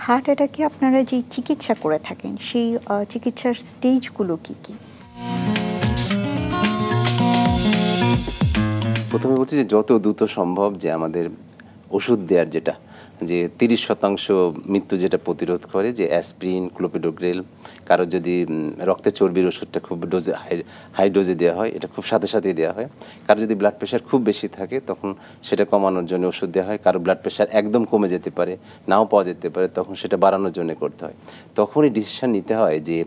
Heart অ্যাটাকে আপনারা যে চিকিৎসা করে থাকেন সেই চিকিৎসার স্টেজগুলো কি কি? প্রথমে বলছি যে যত দ্রুত সম্ভব যে আমাদের ওষুধ দেওয়ার যেটা যে 30% মৃত্যু যেটা প্রতিরোধ করে যে অ্যাসপ্রিন, ক্লোপিডোগ্রেল, কারো যদি রক্তে চর্বির ওষুধটা খুব ডোজে হাই ডোজে দেওয়া হয়, এটা খুব সাথে সাথেই দেওয়া হয়। কারো যদি ব্লাড প্রেশার খুব বেশি থাকে তখন সেটা কমানোর জন্য ওষুধ দেওয়া হয়। কারো ব্লাড প্রেশার একদম কমে যেতে পারে, নাও পাওয়া যেতে পারে, তখন সেটা বাড়ানোর জন্য করতে হয়। তখনই ডিসিশন নিতে হয় যে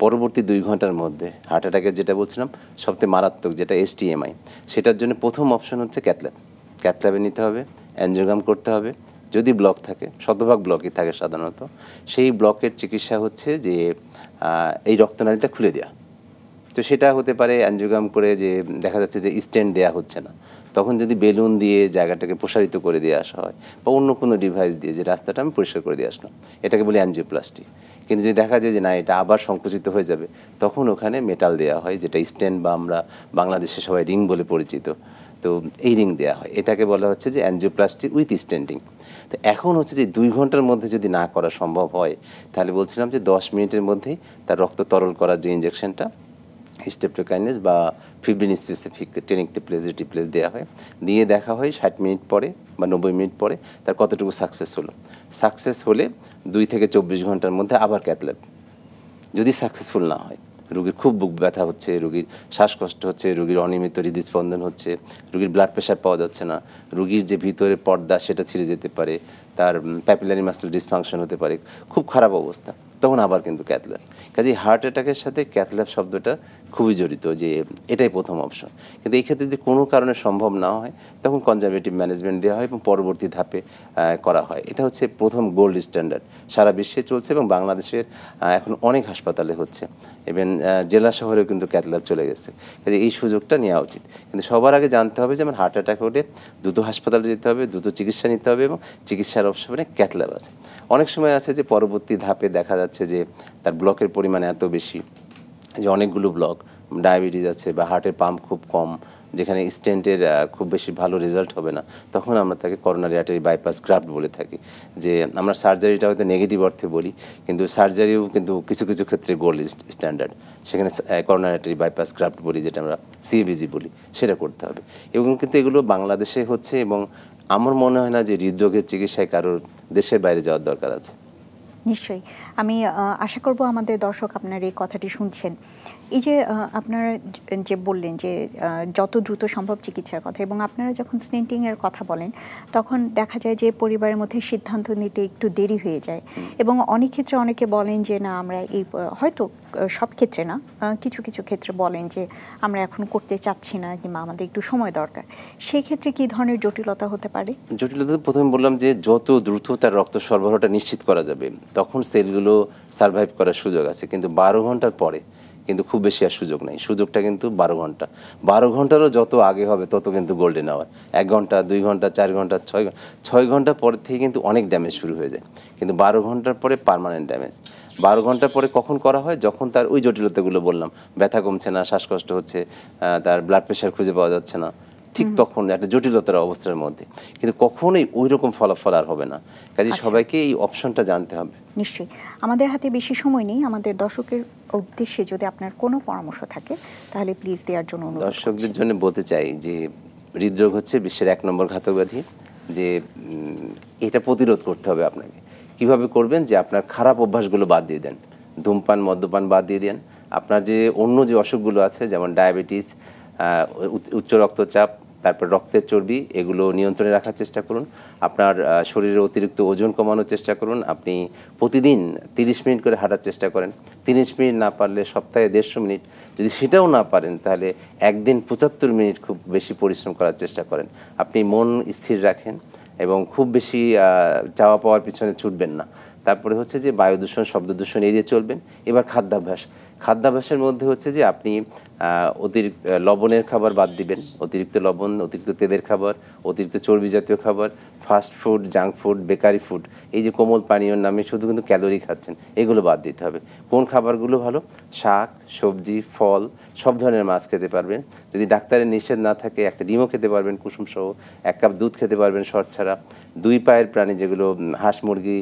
পরবর্তী 2 ঘন্টার মধ্যে হার্ট অ্যাটাকের যেটা বলছিলাম সবথেকে মারাত্মক যেটা STMI, সেটার জন্য প্রথম অপশন হচ্ছে ক্যাথল্যাব। ক্যাথল্যাবে নিতে হবে, অ্যানজিওগ্রাম করতে হবে। যদি ব্লক থাকে, শতভাগ ব্লকই থাকে সাধারণত, সেই ব্লকের চিকিৎসা হচ্ছে যে এই রক্তনালীটা খুলে দেওয়া। তো সেটা হতে পারে অ্যানজিওগ্রাম করে যে দেখা যাচ্ছে যে স্টেন্ট দেওয়া হচ্ছে না, তখন যদি বেলুন দিয়ে জায়গাটাকে প্রসারিত করে দিয়ে আসা হয় বা অন্য কোনো ডিভাইস দিয়ে যে রাস্তাটা আমি পরিষ্কার করে দিয়ে আসলাম, এটাকে বলি অ্যানজিওপ্লাস্টি। কিন্তু যদি দেখা যায় যে না এটা আবার সংকুচিত হয়ে যাবে, তখন ওখানে মেটাল দেওয়া হয়, যেটা স্টেন্ট বা আমরা বাংলাদেশে সবাই রিং বলে পরিচিত। তো এই রিং দেওয়া হয়, এটাকে বলা হচ্ছে যে অ্যানজিওপ্লাস্টি উইথ স্টেন্টিং। তো এখন হচ্ছে যে 2 ঘন্টার মধ্যে যদি না করা সম্ভব হয়, তাহলে বলছিলাম যে 10 মিনিটের মধ্যেই তার রক্ত তরল করার যে ইঞ্জেকশনটা স্টেপ্টোকাইনেস বা ফিব্রিন স্পেসিফিক টেনিকটেপ্লেজ দেওয়া হয়, দিয়ে দেখা হয় 60 মিনিট পরে বা 90 মিনিট পরে তার কতটুকু সাকসেস হলো। সাকসেস হলে 2 থেকে 24 ঘন্টার মধ্যে আবার ক্যাথল্যাব। যদি সাকসেসফুল না হয়, রুগীর খুব বুক ব্যথা হচ্ছে, রুগীর শ্বাসকষ্ট হচ্ছে, রুগীর অনিয়মিত হৃদস্পন্দন হচ্ছে, রুগীর ব্লাড প্রেশার পাওয়া যাচ্ছে না, রুগীর যে ভিতরে পর্দা সেটা ছিঁড়ে যেতে পারে, তার প্যাপিলারি মাসেল ডিসফাংশন হতে পারে, খুব খারাপ অবস্থা, তখন আবার কিন্তু ক্যাথল্যাব। কাজেই হার্ট অ্যাটাকের সাথে ক্যাথল্যাব শব্দটা খুবই জড়িত, যে এটাই প্রথম অপশন। কিন্তু এই ক্ষেত্রে যদি কোনো কারণে সম্ভব না হয়, তখন কনজারভেটিভ ম্যানেজমেন্ট দেওয়া হয় এবং পরবর্তী ধাপে করা হয়। এটা হচ্ছে প্রথম গোল্ড স্ট্যান্ডার্ড, সারা বিশ্বে চলছে এবং বাংলাদেশের এখন অনেক হাসপাতালে হচ্ছে, ইভেন জেলা শহরেও কিন্তু ক্যাথল্যাব চলে গেছে। কাজে এই সুযোগটা নেওয়া উচিত। কিন্তু সবার আগে জানতে হবে যে আমার হার্ট অ্যাটাক হলে দ্রুত হাসপাতালে যেতে হবে, দ্রুত চিকিৎসা নিতে হবে এবং চিকিৎসার অপশনে ক্যাথল্যাব আছে। অনেক সময় আছে যে পরবর্তী ধাপে দেখা যাচ্ছে যে তার ব্লকের পরিমাণ এত বেশি যে অনেকগুলো ব্লক, ডায়াবেটিস আছে বা হার্টের পাম্প খুব কম, যেখানে স্টেন্টের খুব বেশি ভালো রেজাল্ট হবে না, তখন আমরা তাকে করোনারি আর্টারি বাইপাস গ্রাফট বলে থাকি। যে আমরা সার্জারিটা হয়তো নেগেটিভ অর্থে বলি, কিন্তু সার্জারিও কিন্তু কিছু কিছু ক্ষেত্রে গোল্ড স্ট্যান্ডার্ড, সেখানে করোনারি আর্টারি বাইপাস গ্রাফট বলি, যেটা আমরা CABG বলি, সেটা করতে হবে। এবং কিন্তু এগুলো বাংলাদেশে হচ্ছে এবং আমার মনে হয় না যে হৃদরোগের চিকিৎসায় কারোর দেশের বাইরে যাওয়ার দরকার আছে। নিশ্চয়ই। আমি আশা করব আমাদের দর্শক আপনার এই কথাটি শুনছেন। এই যে আপনারা যে বললেন যে যত দ্রুত সম্ভব চিকিৎসার কথা, এবং আপনারা যখন স্টেন্টিংয়ের কথা বলেন তখন দেখা যায় যে পরিবারের মধ্যে সিদ্ধান্ত নিতে একটু দেরি হয়ে যায়, এবং অনেক ক্ষেত্রে অনেকে বলেন যে না আমরা এই হয়তো সব ক্ষেত্রে না, কিছু কিছু ক্ষেত্রে বলেন যে আমরা এখন করতে চাচ্ছি না কিংবা আমাদের একটু সময় দরকার। সেই ক্ষেত্রে কী ধরনের জটিলতা হতে পারে? জটিলতা প্রথমে বললাম যে যত দ্রুত তার রক্ত সরবরাহটা নিশ্চিত করা যাবে, তখন সেলগুলো সারভাইভ করার সুযোগ আছে। কিন্তু 12 ঘন্টার পরে কিন্তু খুব বেশি আর সুযোগ নেই। সুযোগটা কিন্তু 12 ঘন্টা। 12 ঘন্টারও যত আগে হবে তত কিন্তু গোল্ডেন আওয়ার। 1 ঘন্টা, 2 ঘন্টা, 4 ঘন্টা, 6 ঘন্টা পর থেকে কিন্তু অনেক ড্যামেজ শুরু হয়ে যায়। কিন্তু 12 ঘন্টার পরে পার্মানেন্ট ড্যামেজ। 12 ঘন্টার পরে কখন করা হয়? যখন তার ওই জটিলতাগুলো বললাম, ব্যথা কমছে না, শ্বাসকষ্ট হচ্ছে, তার ব্লাড প্রেশার খুঁজে পাওয়া যাচ্ছে না, ঠিক তখন একটা জটিলতার অবস্থার মধ্যে। কিন্তু কখনোই ওই রকম ফলাফল আর হবে না। কাজে সবাইকে এই অপশনটা জানতে হবে। নিশ্চয়ই। আমাদের হাতে বেশি সময় নেই। আমাদের দর্শকের উদ্দেশ্যে যদি আপনার কোনো পরামর্শ থাকে তাহলে প্লিজ দেওয়ার জন্য অনুরোধ করছি। দর্শকদের জন্য বলতে চাই যে হৃদরোগ হচ্ছে বিশ্বের 1 নম্বর ঘাতক ব্যাধি। যে এটা প্রতিরোধ করতে হবে আপনাকে। কিভাবে করবেন? যে আপনার খারাপ অভ্যাসগুলো বাদ দিয়ে দেন, ধূমপান, মদ্যপান বাদ দিয়ে দেন। আপনার যে অন্য যে অসুখগুলো আছে, যেমন ডায়াবেটিস, উচ্চ রক্তচাপ, তারপর রক্তের চর্বি, এগুলো নিয়ন্ত্রণে রাখার চেষ্টা করুন। আপনার শরীরের অতিরিক্ত ওজন কমানোর চেষ্টা করুন। আপনি প্রতিদিন 30 মিনিট করে হাঁটার চেষ্টা করেন। 30 মিনিট না পারলে সপ্তাহে 150 মিনিট। যদি সেটাও না পারেন তাহলে একদিন 75 মিনিট খুব বেশি পরিশ্রম করার চেষ্টা করেন। আপনি মন স্থির রাখেন এবং খুব বেশি চাওয়া পাওয়ার পিছনে ছুটবেন না। তারপরে হচ্ছে যে বায়ু দূষণ, শব্দ দূষণ এড়িয়ে চলবেন। এবার খাদ্যাভ্যাসের মধ্যে হচ্ছে যে আপনি অতিরিক্ত লবণের খাবার বাদ দিবেন, অতিরিক্ত লবণ, অতিরিক্ত তেলের খাবার, অতিরিক্ত চর্বি জাতীয় খাবার, fast food, junk food, bakery food, এই যে কোমল পানীয়র নামে শুধু কিন্তু ক্যালোরি খাচ্ছেন, এগুলো বাদ দিতে হবে। কোন খাবারগুলো ভালো? শাক, সবজি, ফল, সব ধরনের মাছ খেতে পারবেন। যদি ডাক্তারের নিষেধ না থাকে একটা ডিমও খেতে পারবেন কুসুম সহ, 1 কাপ দুধ খেতে পারবেন শর্ট ছাড়া। 2 পায়ের প্রাণী যেগুলো হাঁস, মুরগি,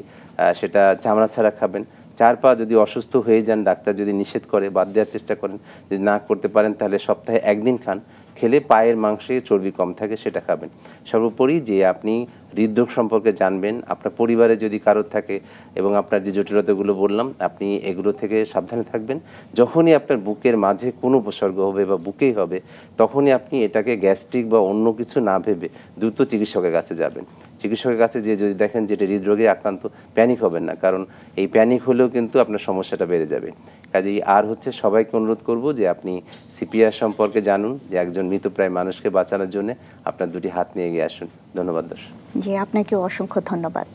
সেটা চামড়া ছাড়া খাবেন। 4 পা যদি অসুস্থ হয়ে যান, ডাক্তার যদি নিষেধ করে বাদ দেওয়ার চেষ্টা করেন, যদি না করতে পারেন তাহলে সপ্তাহে 1 দিন খান, খেলে পায়ের মাংসে চর্বি কম থাকে সেটা খাবেন। সর্বোপরি যে আপনি হৃদরোগ সম্পর্কে জানবেন, আপনার পরিবারে যদি কারোর থাকে এবং আপনার যে জটিলতাগুলো বললাম আপনি এগুলো থেকে সাবধানে থাকবেন। যখনই আপনার বুকের মাঝে কোনো উপসর্গ হবে বা বুকেই হবে, তখনই আপনি এটাকে গ্যাস্ট্রিক বা অন্য কিছু না ভেবে দ্রুত চিকিৎসকের কাছে যাবেন। চিকিৎসকের কাছে যেয়ে যদি দেখেন যে এটা হৃদরোগে আক্রান্ত, প্যানিক হবেন না, কারণ এই প্যানিক হলেও কিন্তু আপনার সমস্যাটা বেড়ে যাবে। কাজেই আর হচ্ছে সবাইকে অনুরোধ করব যে আপনি সিপিআর সম্পর্কে জানুন, যে একজন মৃতপ্রায় মানুষকে বাঁচানোর জন্য আপনার দুটি হাত নিয়ে এগিয়ে আসুন। ধন্যবাদ দর্শক। জি, আপনাকেও অসংখ্য ধন্যবাদ।